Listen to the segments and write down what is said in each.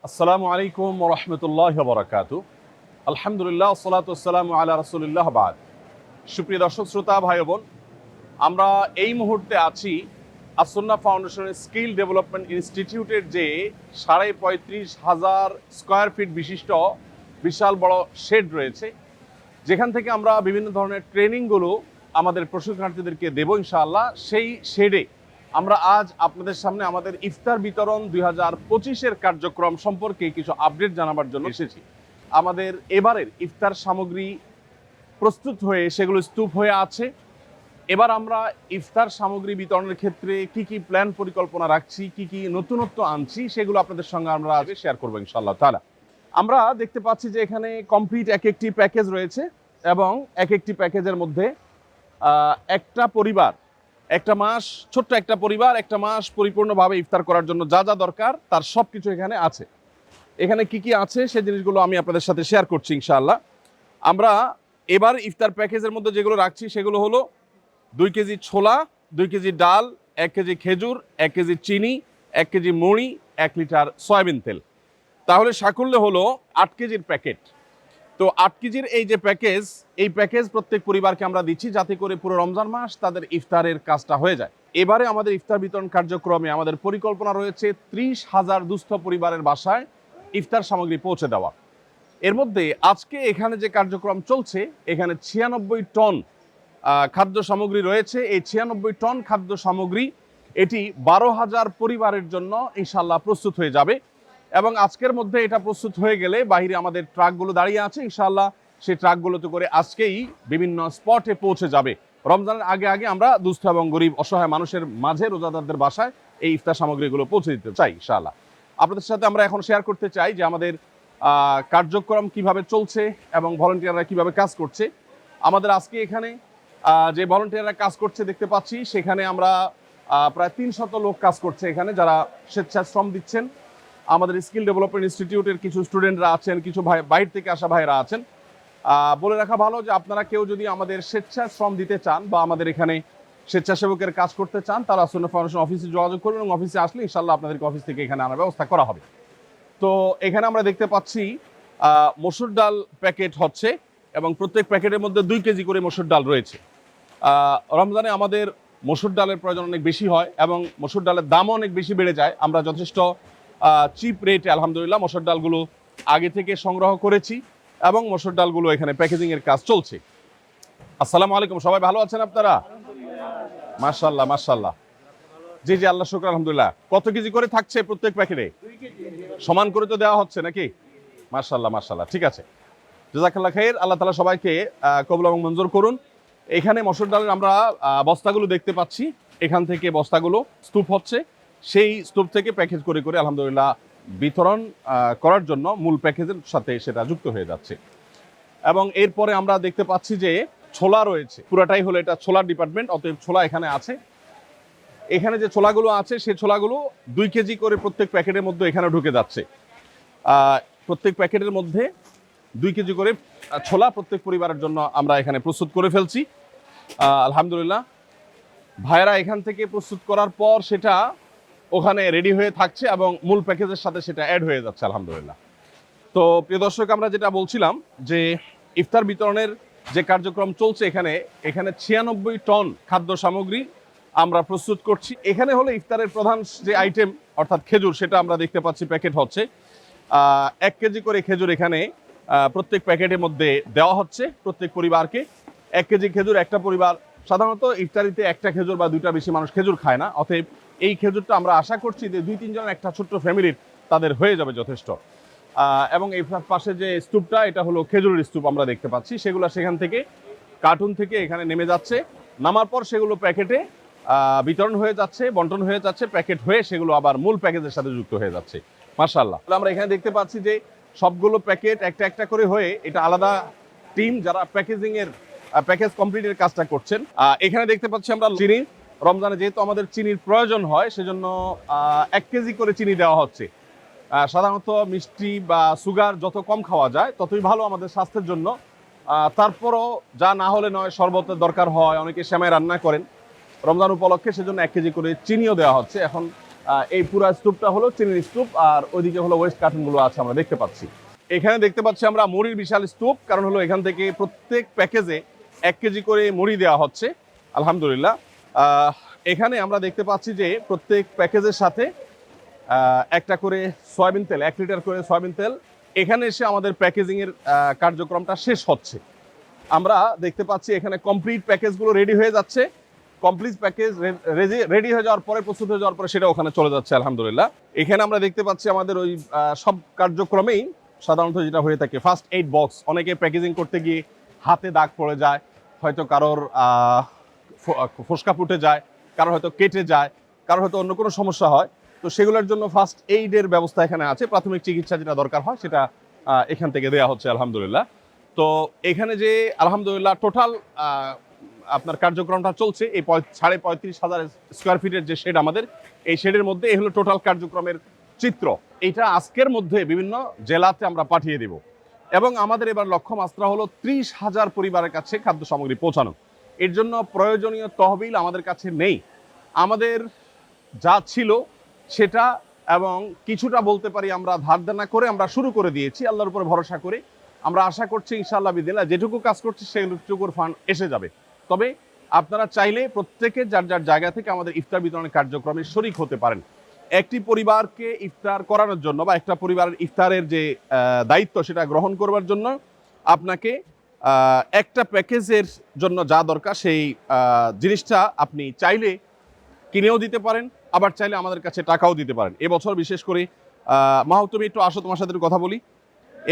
আসসালামু আলাইকুম ওয়া রাহমাতুল্লাহি ওয়া বারাকাতুহু। আলহামদুলিল্লাহ ওয়াসসালাতু ওয়াসসালামু আলা রাসূলিল্লাহ বাদ। সুপ্রিয় দর্শক শ্রোতা ভাই বোন, আমরা এই মুহূর্তে আছি আসুন্নাহ ফাউন্ডেশনের স্কিল ডেভেলপমেন্ট ইনস্টিটিউটের যে ৩৫,০০০ স্কয়ার ফিট বিশিষ্ট বিশাল বড় শেড রয়েছে, যেখান থেকে আমরা বিভিন্ন ধরনের ট্রেনিংগুলো আমাদের প্রশিক্ষণার্থীদেরকে দেবো ইনশাআল্লাহ। সেই শেডে আমরা আজ আপনাদের সামনে আমাদের ইফতার বিতরণ 2025-এর কার্যক্রম সম্পর্কে কিছু আপডেট জানাবার জন্য এসেছি। আমাদের এবারের ইফতার সামগ্রী প্রস্তুত হয়ে সেগুলো স্তূপ হয়ে আছে। এবার আমরা ইফতার সামগ্রী বিতরণের ক্ষেত্রে কি কি প্ল্যান পরিকল্পনা রাখছি, কি কি নতুনত্ব আনছি, সেগুলো আপনাদের সঙ্গে আমরা আজ শেয়ার করবো ইনশাআল্লাহ তাআলা। আমরা দেখতে পাচ্ছি যে এখানে কমপ্লিট এক একটি প্যাকেজ রয়েছে এবং এক একটি প্যাকেজের মধ্যে একটা পরিবার, একটা মাস, ছোট্ট একটা পরিবার একটা মাস পরিপূর্ণভাবে ইফতার করার জন্য যা যা দরকার তার সব কিছু এখানে আছে। এখানে কি কি আছে সেই জিনিসগুলো আমি আপনাদের সাথে শেয়ার করছি ইনশাআল্লাহ। আমরা এবার ইফতার প্যাকেজের মধ্যে যেগুলো রাখছি সেগুলো হলো 2 কেজি ছোলা, 2 কেজি ডাল, 1 কেজি খেজুর, 1 কেজি চিনি, 1 কেজি মুড়ি, 1 লিটার সয়াবিন তেল। তাহলে সাকুল্যে হলো 8 কেজির প্যাকেট। তো 8 কেজির এই যে প্যাকেজ, এই প্যাকেজ প্রত্যেক পরিবারকে আমরা দিচ্ছি যাতে করে পুরো রমজান মাস তাদের ইফতারের কাজটা হয়ে যায়। এবারে আমাদের ইফতার বিতরণ কার্যক্রমে আমাদের পরিকল্পনা রয়েছে 30,000 দুস্থ পরিবারের বাসায় ইফতার সামগ্রী পৌঁছে দেওয়া। এর মধ্যে আজকে এখানে যে কার্যক্রম চলছে, এখানে 96 টন খাদ্য সামগ্রী রয়েছে। এই 96 টন খাদ্য সামগ্রী এটি 12,000 পরিবারের জন্য ইনশাআল্লাহ প্রস্তুত হয়ে যাবে এবং আজকের মধ্যে এটা প্রস্তুত হয়ে গেলে বাইরে আমাদের ট্রাকগুলো দাঁড়িয়ে আছে ইনশাআল্লাহ, সেই ট্রাকগুলোতে করে আজকেই বিভিন্ন স্পটে পৌঁছে যাবে। রমজানের আগে আগে আমরা দুস্থ এবং গরিব অসহায় মানুষের মাঝে রোজাদারদের বাসায় এই ইফতার সামগ্রীগুলো পৌঁছে দিতে চাই ইনশাআল্লাহ। আপনাদের সাথে আমরা এখন শেয়ার করতে চাই যে আমাদের কার্যক্রম কিভাবে চলছে এবং ভলান্টিয়াররা কিভাবে কাজ করছে। আমাদের আজকে এখানে যে ভলান্টিয়াররা কাজ করছে দেখতে পাচ্ছি, সেখানে আমরা প্রায় 300 লোক কাজ করছে এখানে, যারা স্বেচ্ছায় শ্রম দিচ্ছেন। আমাদের স্কিল ডেভেলপমেন্ট ইনস্টিটিউটের কিছু স্টুডেন্টরা আছেন, কিছু বাইরে থেকে আসা ভাইরা আছেন। বলে রাখা ভালো যে আপনারা কেউ যদি আমাদের স্বেচ্ছায় শ্রম দিতে চান বা আমাদের এখানে স্বেচ্ছাসেবকের কাজ করতে চান, তারা আসুন্নাহ ফাউন্ডেশন অফিসে যোগাযোগ করবেন এবং অফিসে আসলে ইনশাআল্লাহ আপনাদেরকে অফিস থেকে এখানে আনার ব্যবস্থা করা হবে। তো এখানে আমরা দেখতে পাচ্ছি মসুর ডাল প্যাকেট হচ্ছে এবং প্রত্যেক প্যাকেটের মধ্যে 2 কেজি করে মসুর ডাল রয়েছে। রমজানে আমাদের মসুর ডালের প্রয়োজন অনেক বেশি হয় এবং মসুর ডালের দামও অনেক বেশি বেড়ে যায়। আমরা যথেষ্ট চিপ রেটে আলহামদুলিল্লাহ মসুর ডালগুলো আগে থেকে সংগ্রহ করেছি এবং মসুর ডালগুলো এখানে প্যাকেজিংয়ের কাজ চলছে। আসসালামু আলাইকুম, সবাই ভালো আছেন আপনারা? মাশাআল্লাহ মাশাআল্লাহ। জি জি, আল্লাহ শুকর আলহামদুলিল্লাহ। কত কেজি করে থাকছে প্রত্যেক প্যাকেটে? সমান করে তো দেওয়া হচ্ছে নাকি? মাশাআল্লাহ মাশাআল্লাহ, ঠিক আছে। জাযাকাল্লাহ খাইর। আল্লাহ তাআলা সবাইকে কবুল এবং মঞ্জুর করুন। এখানে মসুর ডালের আমরা বস্তাগুলো দেখতে পাচ্ছি, এখান থেকে বস্তাগুলো স্তূপ হচ্ছে, সেই স্তূপ থেকে প্যাকেজ করে করে আলহামদুলিল্লাহ বিতরণ করার জন্য মূল প্যাকেজের সাথে সেটা যুক্ত হয়ে যাচ্ছে। এবং এরপরে আমরা দেখতে পাচ্ছি যে ছোলা রয়েছে, পুরাটাই হলো এটা ছোলার ডিপার্টমেন্ট, অতএব ছোলা এখানে আছে। এখানে যে ছোলাগুলো আছে সেই ছোলাগুলো 2 কেজি করে প্রত্যেক প্যাকেটের মধ্যে এখানে ঢুকে যাচ্ছে। প্রত্যেক প্যাকেটের মধ্যে 2 কেজি করে ছোলা প্রত্যেক পরিবারের জন্য আমরা এখানে প্রস্তুত করে ফেলছি আলহামদুলিল্লাহ। ভাইয়েরা এখান থেকে প্রস্তুত করার পর সেটা ওখানে রেডি হয়ে থাকছে এবং মূল প্যাকেজের সাথে সেটা অ্যাড হয়ে যাচ্ছে আলহামদুলিল্লাহ। তো প্রিয় দর্শক, আমরা যেটা বলছিলাম যে ইফতার বিতরণের যে কার্যক্রম চলছে, এখানে 96 টন খাদ্য সামগ্রী আমরা প্রস্তুত করছি। এখানে হলো ইফতারের প্রধান যে আইটেম অর্থাৎ খেজুর, সেটা আমরা দেখতে পাচ্ছি প্যাকেট হচ্ছে। 1 কেজি করে খেজুর এখানে প্রত্যেক প্যাকেটের মধ্যে দেওয়া হচ্ছে প্রত্যেক পরিবারকে। 1 কেজি খেজুর একটা পরিবার, সাধারণত ইফতারিতে একটা খেজুর বা 2টা বেশি মানুষ খেজুর খায় না, অতএব এই খেজুরটা আমরা আশা করছি যে 2-3 জন একটা ছোট্ট ফ্যামিলির তাদের হয়ে যাবে যথেষ্ট। এবং এই পাশে যে স্তূপটা, এটা হলো খেজুরের স্তূপ আমরা দেখতে পাচ্ছি, সেগুলো সেখান থেকে কার্টুন থেকে এখানে নেমে যাচ্ছে। নামার পর সেগুলো প্যাকেটে বিতরণ হয়ে যাচ্ছে, বন্টন হয়ে যাচ্ছে, প্যাকেট হয়ে সেগুলো আবার মূল প্যাকেজের সাথে যুক্ত হয়ে যাচ্ছে মাশাআল্লাহ। আমরা এখানে দেখতে পাচ্ছি যে সবগুলো প্যাকেট একটা একটা করে হয়ে, এটা আলাদা টিম যারা প্যাকেজ কমপ্লিটের কাজটা করছেন। এখানে দেখতে পাচ্ছি আমরা চিনি, রমজানে যেহেতু আমাদের চিনির প্রয়োজন হয় সেজন্য 1 কেজি করে চিনি দেওয়া হচ্ছে। সাধারণত মিষ্টি বা সুগার যত কম খাওয়া যায় ততই ভালো আমাদের স্বাস্থ্যের জন্য। তারপরও যা না হলে নয়, শরবতের দরকার হয়, অনেকে সেমাই রান্না করেন রমজান উপলক্ষে, সেজন্য 1 কেজি করে চিনিও দেওয়া হচ্ছে। এখন এই পুরো স্তূপটা হলো চিনির স্তূপ, আর ওইদিকে হলো ওয়েস্ট কার্টুনগুলো আছে আমরা দেখতে পাচ্ছি। এখানে দেখতে পাচ্ছি আমরা মুড়ির বিশাল স্তূপ, কারণ হলো এখান থেকে প্রত্যেক প্যাকেজে 1 কেজি করে মুড়ি দেওয়া হচ্ছে আলহামদুলিল্লাহ। এখানে আমরা দেখতে পাচ্ছি যে প্রত্যেক প্যাকেজের সাথে একটা করে সয়াবিন তেল, 1 লিটার করে সয়াবিন তেল এখানে এসে আমাদের প্যাকেজিংয়ের কার্যক্রমটা শেষ হচ্ছে। আমরা দেখতে পাচ্ছি এখানে কমপ্লিট প্যাকেজগুলো রেডি হয়ে যাচ্ছে। কমপ্লিট প্যাকেজ রেডি হয়ে যাওয়ার পরে, প্রস্তুত হয়ে যাওয়ার পরে সেটা ওখানে চলে যাচ্ছে আলহামদুলিল্লাহ। এখানে আমরা দেখতে পাচ্ছি আমাদের ওই সব কার্যক্রমেই সাধারণত যেটা হয়ে থাকে ফার্স্ট এইড বক্স। অনেকে প্যাকেজিং করতে গিয়ে হাতে দাগ পড়ে যায়, হয়তো কারোর ফোসকা ফুটে যায়, কারোর হয়তো কেটে যায়, কারোর হয়তো অন্য কোনো সমস্যা হয়। তো সেগুলোর জন্য ফার্স্ট এইডের ব্যবস্থা এখানে আছে। প্রাথমিক চিকিৎসা যেটা দরকার হয় সেটা এখান থেকে দেওয়া হচ্ছে আলহামদুলিল্লাহ। তো এখানে যে আলহামদুলিল্লাহ টোটাল আপনার কার্যক্রমটা চলছে, এই 35,500 স্কোয়ার ফিটের যে শেড আমাদের, এই শেডের মধ্যে এই হলো টোটাল কার্যক্রমের চিত্র। এটা আজকের মধ্যে বিভিন্ন জেলাতে আমরা পাঠিয়ে দেব, এবং আমাদের এবার লক্ষ্য মাত্রা হলো 30,000 পরিবারের কাছে খাদ্য সামগ্রী পৌঁছানো। এর জন্য প্রয়োজনীয় তহবিল আমাদের কাছে নেই। আমাদের যা ছিল সেটা, এবং কিছুটা বলতে পারি আমরা ধার দেনা করে আমরা শুরু করে দিয়েছি আল্লাহর উপরে ভরসা করে। আমরা আশা করছি ইনশাআল্লাহ বিদিল্লাহ যেটুকু কাজ করছি সেটুকুর ফান্ড এসে যাবে। তবে আপনারা চাইলে প্রত্যেকে যার যার জায়গা থেকে আমাদের ইফতার বিতরণের কার্যক্রমে শরিক হতে পারেন। একটি পরিবারকে ইফতার করানোর জন্য বা একটা পরিবারের ইফতারের যে দায়িত্ব সেটা গ্রহণ করবার জন্য আপনাকে একটা প্যাকেজের জন্য যা দরকার সেই জিনিসটা আপনি চাইলে কিনেও দিতে পারেন, আবার চাইলে আমাদের কাছে টাকাও দিতে পারেন। এবছর বিশেষ করে মাহবুব তুমি একটু আসো, তোমার সাথে কথা বলি।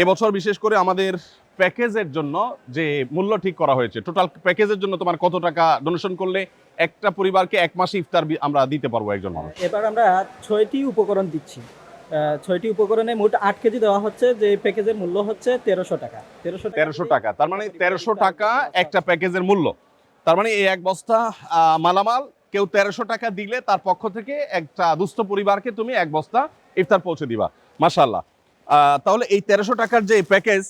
এবছর বিশেষ করে আমাদের প্যাকেজের জন্য যে মূল্য ঠিক করা হয়েছে, টোটাল প্যাকেজের জন্য তোমার কত টাকা ডোনেশন করলে একটা পরিবারকে 1 মাসে ইফতার আমরা দিতে পারবো একজন মানুষ? এবার আমরা 6টি উপকরণ দিচ্ছি। 6টি উপকরণে মোট 8 কেজি দেওয়া হচ্ছে, যে প্যাকেজের মূল্য হচ্ছে 1300 টাকা। 1300 টাকা, তার মানে 1300 টাকা একটা প্যাকেজের মূল্য। তার মানে এই এক বস্তা মালামাল কেউ 1300 টাকা দিলে তার পক্ষ থেকে একটা দুস্থ পরিবারকে তুমি 1 বস্তা ইফতার পৌঁছে দিবা। মাশাআল্লাহ। তাহলে এই 1300 টাকার যে প্যাকেজ,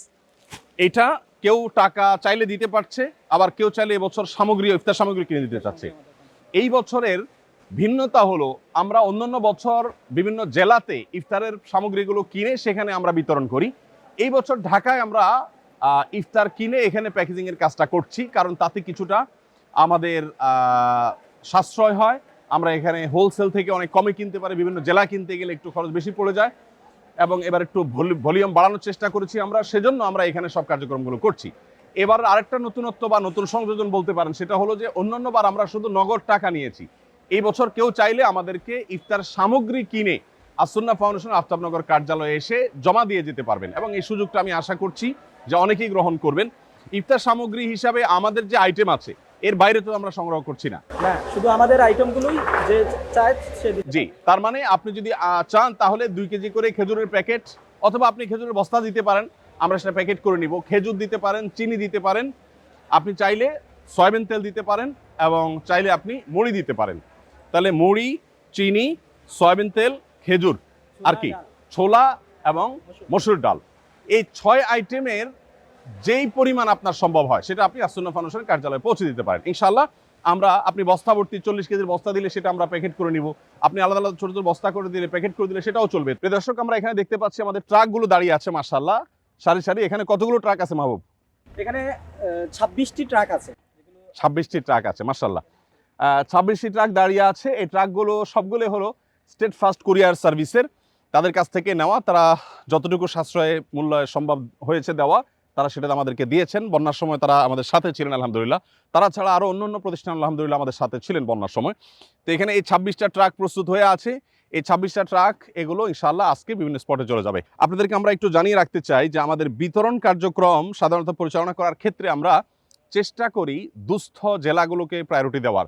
এটা কেউ টাকা চাইলে দিতে পারছে, আবার কেউ চাইলে এবছর সামগ্রী, ইফতার সামগ্রী কিনে দিতে চাচ্ছে। এই বছরের ভিন্নতা হলো আমরা অন্যান্য বছর বিভিন্ন জেলাতে ইফতারের সামগ্রীগুলো কিনে সেখানে আমরা বিতরণ করি। এই বছর ঢাকায় আমরা ইফতার কিনে এখানে প্যাকেজিংয়ের কাজটা করছি, কারণ তাতে কিছুটা আমাদের সাশ্রয় হয়। আমরা এখানে হোলসেল থেকে অনেক কমে কিনতে পারি, বিভিন্ন জেলা কিনতে গেলে একটু খরচ বেশি পড়ে যায়, এবং এবার একটু ভলিউম বাড়ানোর চেষ্টা করেছি আমরা, সেজন্য আমরা এখানে সব কার্যক্রমগুলো করছি। এবার আরেকটা নতুনত্ব বা নতুন সংযোজন বলতে পারেন, সেটা হলো যে অন্যান্য বার আমরা শুধু নগদ টাকা নিয়েছি। এই বছর কেউ চাইলে আমাদেরকে ইফতার সামগ্রী কিনে আসুন্নাহ ফাউন্ডেশন আফতাবনগর কার্যালয়ে এসে জমা দিয়ে যেতে পারবেন, এবং এই সুযোগটা আমি আশা করছি যে অনেকেই গ্রহণ করবেন। ইফতার সামগ্রী হিসাবে আমাদের যে আইটেম আছে এর বাইরে তো আমরা সংগ্রহ করছি না, শুধু আমাদের আইটেমগুলোই যে চায় সে। জি, তার মানে আপনি যদি চান তাহলে 2 কেজি করে খেজুরের প্যাকেট, অথবা আপনি খেজুরের বস্তা দিতে পারেন, আমরা সেটা প্যাকেট করে নিব। খেজুর দিতে পারেন, চিনি দিতে পারেন, আপনি চাইলে সয়াবিন তেল দিতে পারেন, এবং চাইলে আপনি মুড়ি দিতে পারেন। তাহলে মুড়ি, চিনি, সয়াবিন তেল, খেজুর, আর কি ছোলা এবং মসুর ডাল, এই 6 আইটেমের যেই পরিমাণ আপনার সম্ভব হয় সেটা আপনি আসুন্নাহ ফাউন্ডেশনের কার্যালয়ে পৌঁছে দিতে পারেন ইনশাআল্লাহ। আমরা আপনি বস্তা ভর্তি 40 কেজির বস্তা দিলে সেটা আমরা প্যাকেট করে নিব, আপনি আলাদা আলাদা ছোট ছোট বস্তা করে দিলে, প্যাকেট করে দিলে সেটাও চলবে। প্রিয় দর্শক, আমরা এখানে দেখতে পাচ্ছি আমাদের ট্রাকগুলো দাঁড়িয়ে আছে মাশাআল্লাহ সারি সারি। এখানে কতগুলো ট্রাক আছে মাহবুব? এখানে 26টি ট্রাক আছে। 26টি ট্রাক আছে মাশাআল্লাহ। 26টি ট্রাক দাঁড়িয়ে আছে। এই ট্রাকগুলো সবগুলো হলো স্টেট ফাস্ট কুরিয়ার সার্ভিসের, তাদের কাছ থেকে নেওয়া। তারা যতটুকু সাশ্রয় মূল্য সম্ভব হয়েছে দেওয়া, তারা সেটা আমাদেরকে দিয়েছেন। বন্যার সময় তারা আমাদের সাথে ছিলেন আলহামদুলিল্লাহ। তারা ছাড়া আরও অন্য প্রতিষ্ঠান আলহামদুলিল্লাহ আমাদের সাথে ছিলেন বন্যার সময়। তো এখানে এই 26টা ট্রাক প্রস্তুত হয়ে আছে। এই 26টা ট্রাক এগুলো ইনশাআল্লাহ আজকে বিভিন্ন স্পটে চলে যাবে। আপনাদেরকে আমরা একটু জানিয়ে রাখতে চাই যে আমাদের বিতরণ কার্যক্রম সাধারণত পরিচালনা করার ক্ষেত্রে আমরা চেষ্টা করি দুস্থ জেলাগুলোকে প্রায়োরিটি দেওয়ার।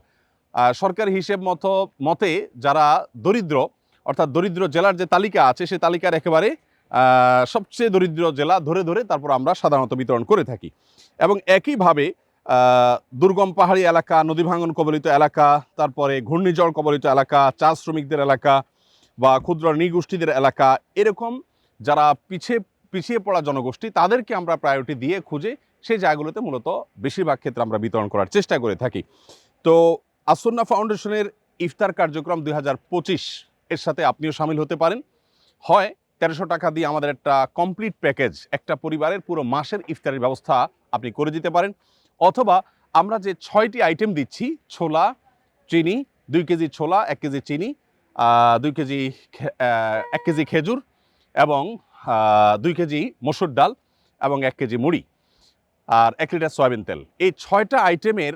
সরকারি হিসেব মতে যারা দরিদ্র, অর্থাৎ দরিদ্র জেলার যে তালিকা আছে সেই তালিকার একেবারে সবচেয়ে দরিদ্র জেলা ধরে ধরে তারপর আমরা সাধারণত বিতরণ করে থাকি। এবং একইভাবে দুর্গম পাহাড়ি এলাকা, নদী ভাঙন কবলিত এলাকা, তারপরে ঘূর্ণিঝড় কবলিত এলাকা, চা শ্রমিকদের এলাকা বা ক্ষুদ্র নৃগোষ্ঠীদের এলাকা, এরকম যারা পিছিয়ে পড়া জনগোষ্ঠী, তাদেরকে আমরা প্রায়োরিটি দিয়ে খুঁজে সেই জায়গাগুলোতে মূলত বেশিরভাগ ক্ষেত্রে আমরা বিতরণ করার চেষ্টা করে থাকি। তো আসুন্নাহ ফাউন্ডেশনের ইফতার কার্যক্রম 2025 এর সাথে আপনিও সামিল হতে পারেন। হয় 1300 টাকা দিয়ে আমাদের একটা কমপ্লিট প্যাকেজ, একটা পরিবারের পুরো মাসের ইফতারের ব্যবস্থা আপনি করে দিতে পারেন, অথবা আমরা যে 6টি আইটেম দিচ্ছি, ছোলা, চিনি, 2 কেজি ছোলা, 1 কেজি চিনি, 2 কেজি 1 কেজি খেজুর এবং 2 কেজি মসুর ডাল এবং 1 কেজি মুড়ি আর 1 লিটার সয়াবিন তেল। এই 6টা আইটেমের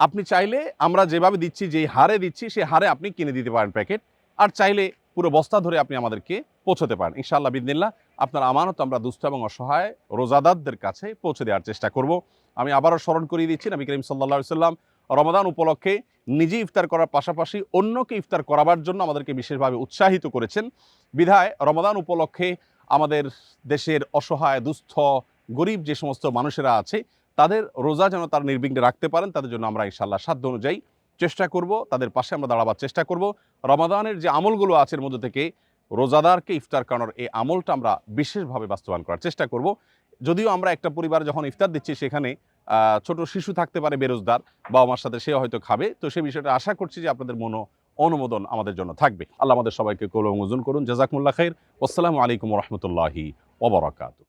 আপনি চাইলে আমরা যেভাবে দিচ্ছি, যেই হারে দিচ্ছি সেই হারে আপনি কিনে দিতে পারেন প্যাকেট, আর চাইলে পুরো বস্তা ধরে আপনি আমাদেরকে পৌঁছতে পারেন। ইনশাআল্লাহ বিদিনিল্লাহ আপনার আমানত আমরা দুস্থ এবং অসহায় রোজাদারদের কাছে পৌঁছে দেওয়ার চেষ্টা করব। আমি আবারও স্মরণ করিয়ে দিচ্ছি, নবী করিম সাল্লাল্লাহু আলাইহি সাল্লাম রমাদান উপলক্ষে নিজে ইফতার করার পাশাপাশি অন্যকে ইফতার করাবার জন্য আমাদেরকে বিশেষভাবে উৎসাহিত করেছেন। বিধায় রমাদান উপলক্ষে আমাদের দেশের অসহায়, দুস্থ, গরিব যে সমস্ত মানুষেরা আছে তাদের রোজা যেন তারা নির্বিঘ্নে রাখতে পারেন, তাদের জন্য আমরা ইনশাআল্লাহ সাধ্য অনুযায়ী চেষ্টা করব, তাদের পাশে আমরা দাঁড়াবার চেষ্টা করব। রমাদানের যে আমলগুলো আছে এর মধ্যে থেকে রোজাদারকে ইফতার করানোর এই আমলটা আমরা বিশেষভাবে বাস্তবায়ন করার চেষ্টা করব। যদিও আমরা একটা পরিবারে যখন ইফতার দিচ্ছি সেখানে ছোট শিশু থাকতে পারে বেরোজদার, বাবা মার সাথে সেও হয়তো খাবে, তো সেই বিষয়টা আশা করছি যে আপনাদের অনুমোদন আমাদের জন্য থাকবে। আল্লাহ আমাদের সবাইকে কবুল ও মঞ্জুর করুন। জাযাকুমুল্লাহ খাইর। আসসালামু আলাইকুম ওয়া রাহমাতুল্লাহি ওয়া বারাকাতুহু।